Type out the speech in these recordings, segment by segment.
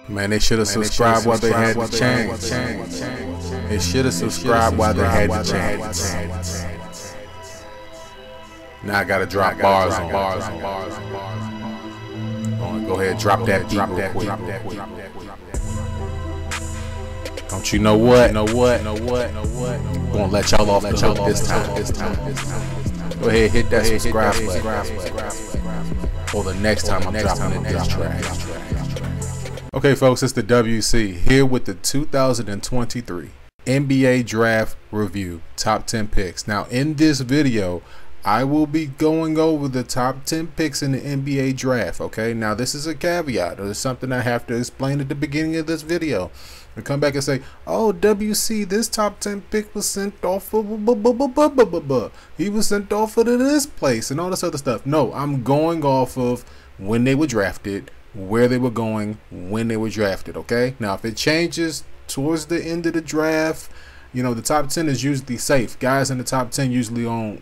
Man, they should have subscribed while they had the chance. They should have subscribed while they had the chance. Now I gotta drop bars on bars on bars on bars. Go ahead, drop that beat real quick. Don't you know what? I'm gonna let y'all off the hook this time. Go ahead, hit that subscribe button for the next time I'm dropping in this track. Okay, folks, it's the WC here with the 2023 NBA Draft Review Top 10 Picks. Now, in this video, I will be going over the top 10 picks in the NBA Draft, okay? Now, this is a caveat. There's something I have to explain at the beginning of this video. And come back and say, oh, WC, this top 10 pick was sent off of, he was sent off of this place and all this other stuff. No, I'm going off of when they were drafted, where they were going, when they were drafted, okay? Now, if it changes towards the end of the draft, you know, the top 10 is usually safe. Guys in the top 10 usually don't,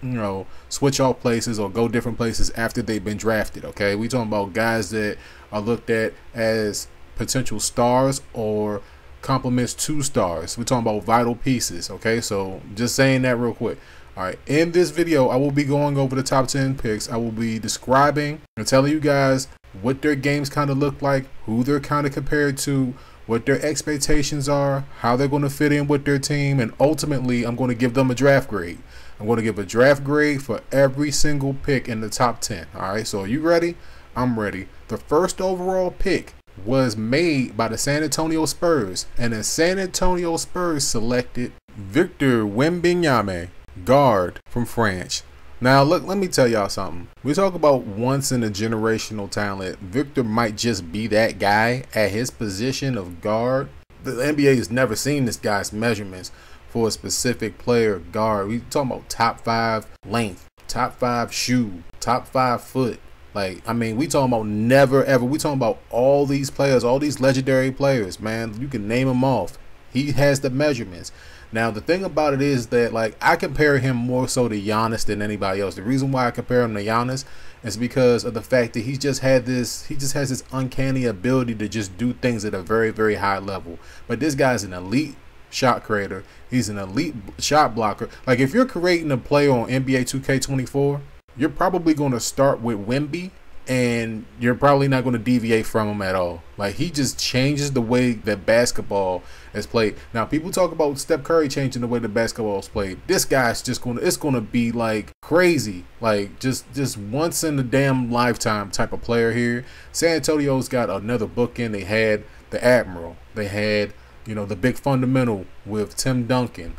you know, switch off places or go different places after they've been drafted, okay? We talking about guys that are looked at as potential stars or complements to stars. We're talking about vital pieces, okay? So just saying that real quick. All right, in this video, I will be going over the top 10 picks. I will be describing and telling you guys what their games kind of look like, who they're kind of compared to, what their expectations are, how they're going to fit in with their team, and ultimately, I'm going to give them a draft grade. I'm going to give a draft grade for every single pick in the top 10. All right, so are you ready? I'm ready. The first overall pick was made by the San Antonio Spurs, and the San Antonio Spurs selected Victor Wembanyama, guard from France. Now look, let me tell y'all something. We talk about once in a generational talent. Victor might just be that guy at his position of guard. The NBA has never seen this guy's measurements for a specific player guard. We talking about top 5 length, top 5 shoe, top 5 foot. Like, I mean, we talking about never ever. We talking about all these players, all these legendary players, man. You can name them off. He has the measurements. Now, the thing about it is that, like, I compare him more so to Giannis than anybody else. The reason why I compare him to Giannis is because of the fact that he just has this uncanny ability to just do things at a very, very high level. But this guy's an elite shot creator. He's an elite shot blocker. Like, if you're creating a play on NBA 2K24, you're probably going to start with Wemby, and you're probably not going to deviate from him at all. Like, he just changes the way that basketball is played. Now, people talk about Steph Curry changing the way that basketball is played. This guy's just it's going to be like crazy. Like, just once in a damn lifetime type of player here. San Antonio's got another bookend. They had the Admiral. They had, you know, the big fundamental with Tim Duncan,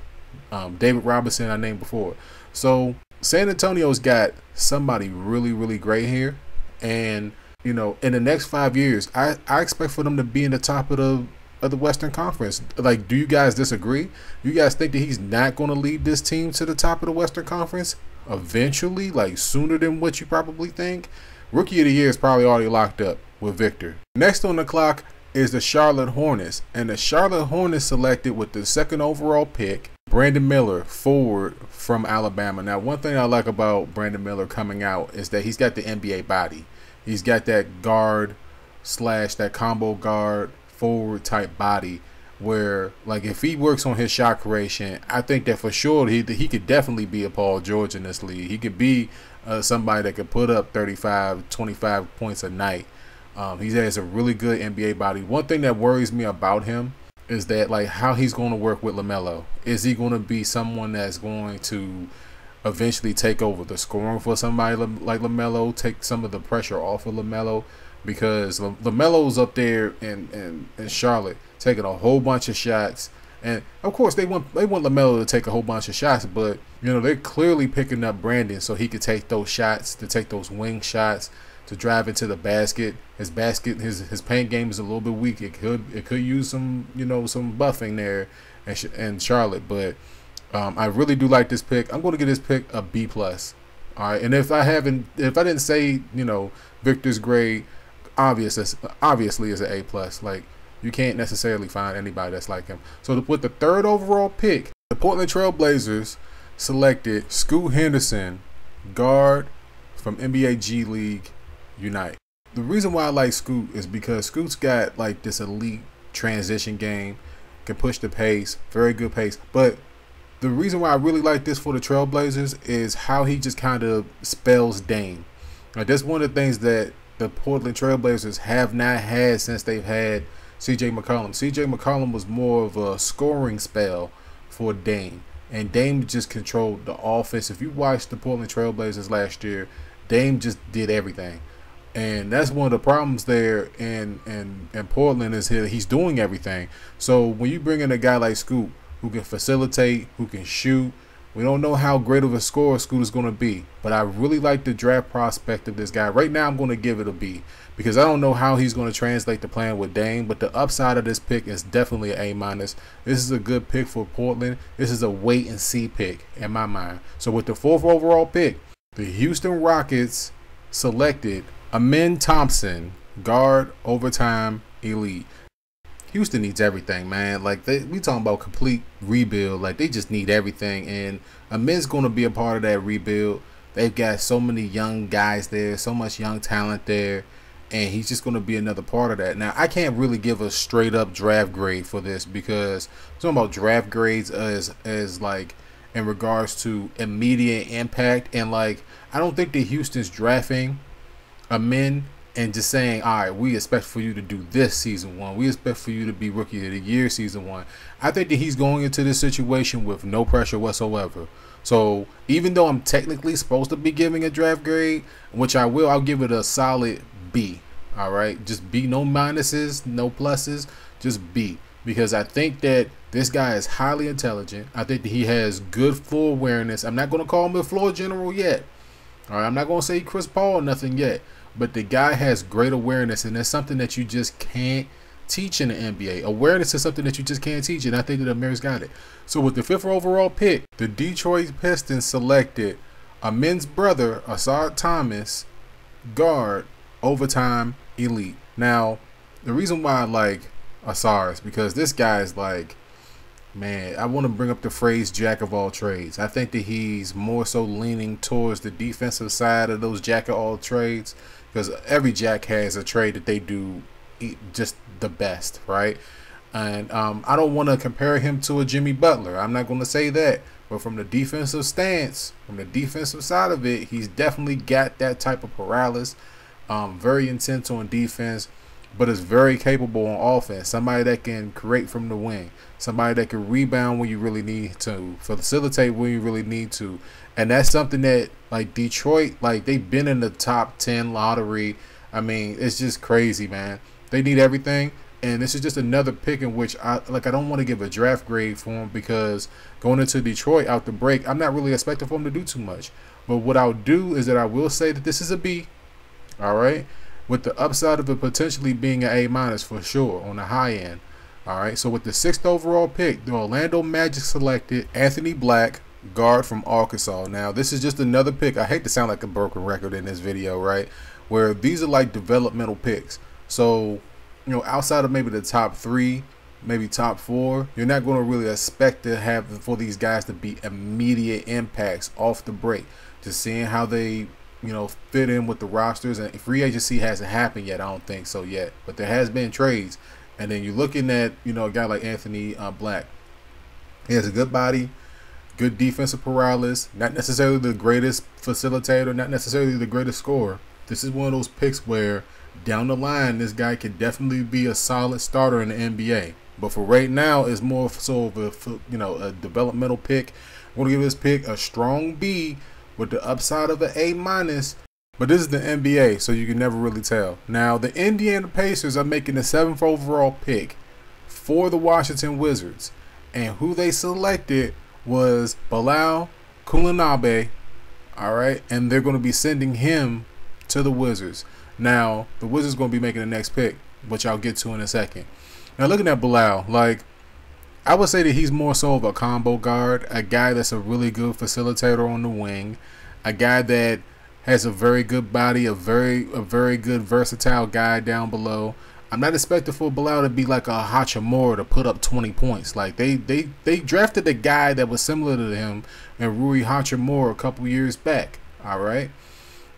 David Robinson I named before. So San Antonio's got somebody really, really great here. And, you know, in the next 5 years, I expect for them to be in the top of the Western Conference. Like, do you guys disagree? You guys think that he's not going to lead this team to the top of the Western Conference eventually, like sooner than what you probably think? Rookie of the Year is probably already locked up with Victor. Next on the clock is the Charlotte Hornets. And the Charlotte Hornets selected with the 2nd overall pick Brandon Miller, forward from Alabama. Now, one thing I like about Brandon Miller coming out is that he's got the NBA body. He's got that guard / that combo guard forward type body where, like, if he works on his shot creation, I think that for sure he could definitely be a Paul George in this league. He could be somebody that could put up 35, 25 points a night. He has a really good NBA body. One thing that worries me about him is that, like, how he's going to work with LaMelo. Is he going to be someone that's going to eventually take over the scoring for somebody like LaMelo, take some of the pressure off of LaMelo? Because LaMelo's up there in Charlotte taking a whole bunch of shots. And, of course, they want LaMelo to take a whole bunch of shots, but, you know, they're clearly picking up Brandon so he could take those shots, to take those wing shots, to drive into the basket. His paint game is a little bit weak. It could use some, you know, some buffing there in Charlotte. But I really do like this pick. I'm going to give this pick a B+. All right, and if I didn't say, you know, Victor's grade, obviously is an A+. Like, you can't necessarily find anybody that's like him. So with the 3rd overall pick, the Portland Trail Blazers selected Scoot Henderson, guard from NBA G League Unite. The reason why I like Scoot is because Scoot's got like this elite transition game, can push the pace, very good pace. But the reason why I really like this for the Trailblazers is how he just kind of spells Dame. Like, that's one of the things that the Portland Trailblazers have not had since they've had C.J. McCollum. C.J. McCollum was more of a scoring spell for Dame, and Dame just controlled the offense. If you watched the Portland Trailblazers last year, Dame just did everything. And that's one of the problems there in Portland is he's doing everything. So when you bring in a guy like Scoot, who can facilitate, who can shoot, we don't know how great of a scorer Scoot is going to be. But I really like the draft prospect of this guy. Right now I'm going to give it a B because I don't know how he's going to translate to playing with Dame. But the upside of this pick is definitely an A-. This is a good pick for Portland. This is a wait-and-see pick in my mind. So with the 4th overall pick, the Houston Rockets selected Amen Thompson, guard, overtime, elite. Houston needs everything, man. Like, we talking about complete rebuild. Like, they just need everything, and Amen's going to be a part of that rebuild. They've got so many young guys there, so much young talent there, and he's just going to be another part of that. Now, I can't really give a straight-up draft grade for this because I'm talking about draft grades as like in regards to immediate impact, and like I don't think that Houston's drafting Amen and just saying, all right, we expect for you to do this season 1. We expect for you to be rookie of the year season 1. I think that he's going into this situation with no pressure whatsoever. So even though I'm technically supposed to be giving a draft grade, which I will, I'll give it a solid B. All right, just B, no minuses, no pluses, just B. Because I think that this guy is highly intelligent. I think that he has good floor awareness. I'm not going to call him a floor general yet. All right, I'm not going to say Chris Paul or nothing yet. But the guy has great awareness, and that's something that you just can't teach in the NBA. Awareness is something that you just can't teach, and I think that Amir's got it. So with the 5th overall pick, the Detroit Pistons selected Amen's brother, Ausar Thomas, guard, overtime, elite. Now, the reason why I like Ausar is because this guy is like, man, I want to bring up the phrase jack of all trades. I think that he's more so leaning towards the defensive side of those jack of all trades, because every jack has a trade that they do just the best, right? And I don't want to compare him to a Jimmy Butler. I'm not going to say that. But from the defensive stance, from the defensive side of it, he's definitely got that type of paralysis. Very intense on defense, but is very capable on offense. Somebody that can create from the wing. Somebody that can rebound when you really need to. Facilitate when you really need to. And that's something that, like, Detroit, like, they've been in the top 10 lottery. I mean, it's just crazy, man. They need everything. And this is just another pick in which I don't want to give a draft grade for him, because going into Detroit out the break, I'm not really expecting for him to do too much. But what I'll do is that I will say that this is a B. All right. With the upside of it potentially being an A- for sure on the high end. All right. So with the 6th overall pick, the Orlando Magic selected Anthony Black, guard from Arkansas. Now, this is just another pick. I hate to sound like a broken record in this video, right? Where these are like developmental picks. So, you know, outside of maybe the top 3, maybe top 4, you're not going to really expect to have for these guys to be immediate impacts off the break. Just seeing how they, you know, fit in with the rosters. And free agency hasn't happened yet. I don't think so yet. But there has been trades. And then you're looking at, you know, a guy like Anthony Black. He has a good body, good defensive paralysis, not necessarily the greatest facilitator, not necessarily the greatest scorer. This is one of those picks where down the line, this guy could definitely be a solid starter in the NBA. But for right now, it's more so of a, you know, a developmental pick. I'm going to give this pick a strong B with the upside of an A-. But this is the NBA, so you can never really tell. Now, the Indiana Pacers are making the 7th overall pick for the Washington Wizards. And who they selected was Bilal Coulibaly, all right? And they're going to be sending him to the Wizards. Now, the Wizards going to be making the next pick, which I'll get to in a second. Now, looking at Bilal, like, I would say that he's more so of a combo guard, a guy that's a really good facilitator on the wing, a guy that has a very good body, a very good versatile guy down below. I'm not expecting for Bilal to be like a Hachimura to put up 20 points. Like they drafted a guy that was similar to him and Rui Hachimura a couple years back. All right.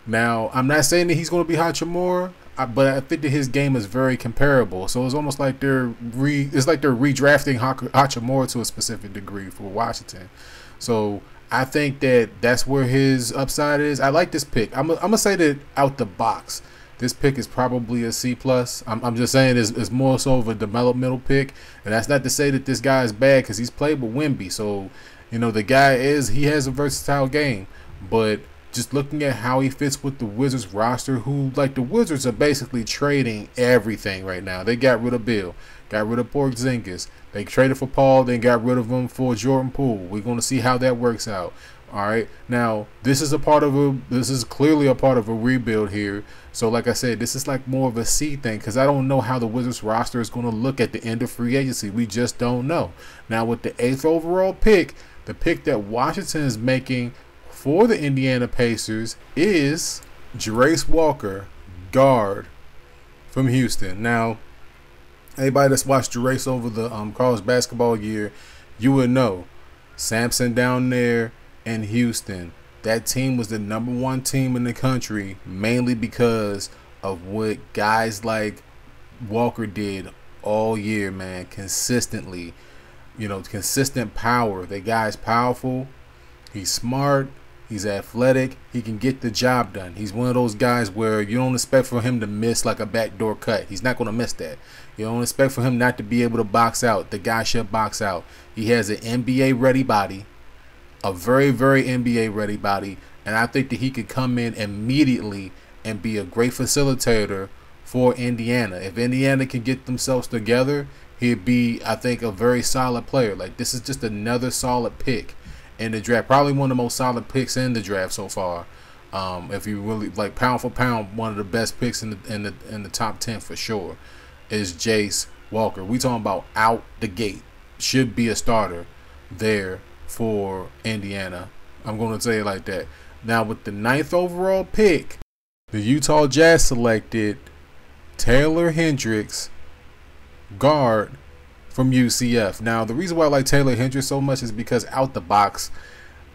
Now, I'm not saying that he's going to be Hachimura. but I think that his game is very comparable. So it's almost like they're redrafting Hachimura to a specific degree for Washington. So I think that that's where his upside is. I like this pick. I'm gonna say that out the box, this pick is probably a C+. I'm just saying it's more so of a developmental pick, and that's not to say that this guy is bad because he's played with Wemby. So, you know, the guy he has a versatile game, but just looking at how he fits with the Wizards roster, the Wizards are basically trading everything right now. They got rid of Bill, got rid of Porzingis. They traded for Paul, then got rid of him for Jordan Poole. We're going to see how that works out. All right. Now, this is clearly a part of a rebuild here. So, like I said, this is like more of a C thing because I don't know how the Wizards roster is going to look at the end of free agency. We just don't know. Now, with the 8th overall pick, the pick that Washington is making for the Indiana Pacers is Jarace Walker, guard from Houston. Now, anybody that's watched Jarace over the college basketball year, you would know Sampson down there in Houston. That team was the #1 team in the country, mainly because of what guys like Walker did all year, man. Consistently, you know, consistent power. The guy's powerful. He's smart. He's athletic. He can get the job done. He's one of those guys where you don't expect for him to miss like a backdoor cut. He's not going to miss that. You don't expect for him not to be able to box out. The guy should box out. He has an NBA-ready body, a very, very NBA-ready body, and I think that he could come in immediately and be a great facilitator for Indiana. If Indiana can get themselves together, he'd be, I think, a very solid player. Like, this is just another solid pick in the draft, probably one of the most solid picks in the draft so far. If you really like pound for pound, one of the best picks in the top 10 for sure is Jarace Walker. We talking about out the gate, should be a starter there for Indiana. I'm going to say it like that. Now with the 9th overall pick, the Utah Jazz selected Taylor Hendricks, guard from UCF. Now, the reason why I like Taylor Hendricks so much is because out the box,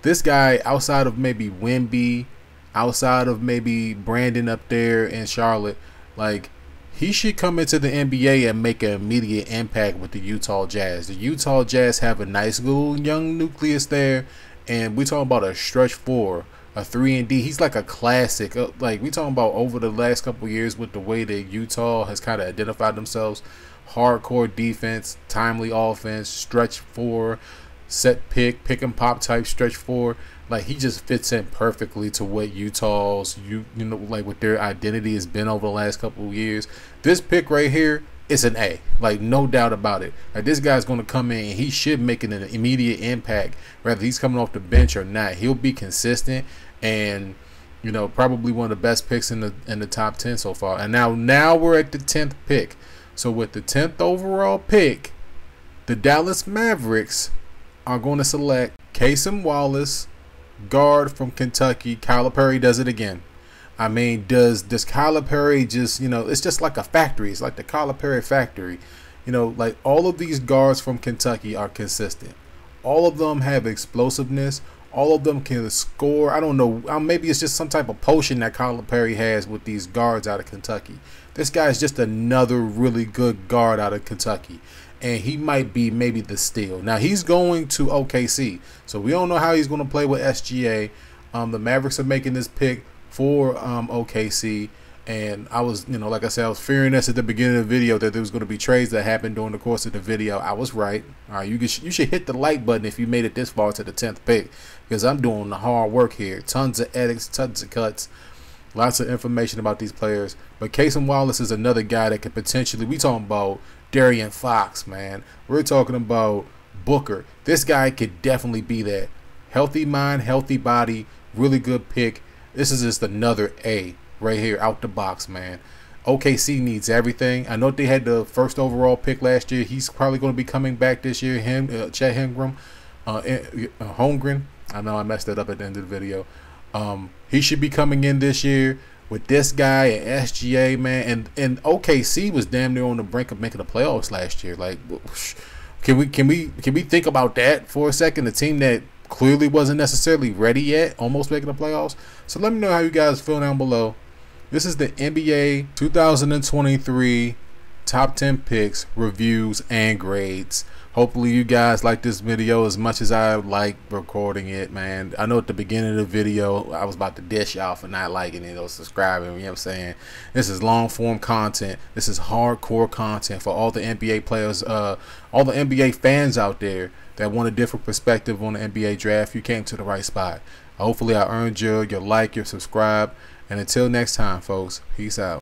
this guy, outside of maybe Wemby, outside of maybe Brandon up there in Charlotte, like, he should come into the NBA and make an immediate impact with the Utah Jazz. The Utah Jazz have a nice little young nucleus there, and we're talking about a stretch 4, a 3-and-D. He's like a classic. Like, we talking about over the last couple of years with the way that Utah has kind of identified themselves. Hardcore defense, timely offense, stretch 4, set pick and pop type stretch 4. Like, he just fits in perfectly to what Utah's, you know, like what their identity has been over the last couple of years. This pick right here is an A, like, no doubt about it. Like, this guy's going to come in and he should make an immediate impact, whether he's coming off the bench or not. He'll be consistent and, you know, probably one of the best picks in the top 10 so far. And now we're at the 10th pick. So with the 10th overall pick, the Dallas Mavericks are going to select Cason Wallace, guard from Kentucky. Calipari does it again. I mean, does Calipari just, you know, it's just like a factory. It's like the Calipari factory. You know, like all of these guards from Kentucky are consistent. All of them have explosiveness. All of them can score. I don't know. Maybe it's just some type of potion that Calipari has with these guards out of Kentucky. This guy is just another really good guard out of Kentucky. And he might be maybe the steal. Now, he's going to OKC. So we don't know how he's going to play with SGA. The Mavericks are making this pick for OKC. And I was, you know, like I said, I was fearing this at the beginning of the video that there was going to be trades that happened during the course of the video. I was right. All right, you should hit the like button if you made it this far to the 10th pick, because I'm doing the hard work here. Tons of edits, tons of cuts, lots of information about these players. But Cason Wallace is another guy that could potentially, we talking about Darian Fox, man. We're talking about Booker. This guy could definitely be that. Healthy mind, healthy body, really good pick. This is just another A right here out the box, man. OKC needs everything. I know they had the first overall pick last year. He's probably going to be coming back this year. Chet Holmgren. I know I messed that up at the end of the video. He should be coming in this year with this guy and SGA, man. And OKC was damn near on the brink of making the playoffs last year. Like, can we think about that for a second? The team that clearly wasn't necessarily ready yet, almost making the playoffs. So let me know how you guys feel down below. This is the NBA 2023 top 10 picks, reviews, and grades. Hopefully you guys like this video as much as I like recording it, man. I know at the beginning of the video I was about to dish y'all for not liking it or subscribing, you know what I'm saying? This is long form content. This is hardcore content for all the NBA players, all the NBA fans out there that want a different perspective on the NBA draft. You came to the right spot. Hopefully I earned your like, your subscribe. And until next time, folks, peace out.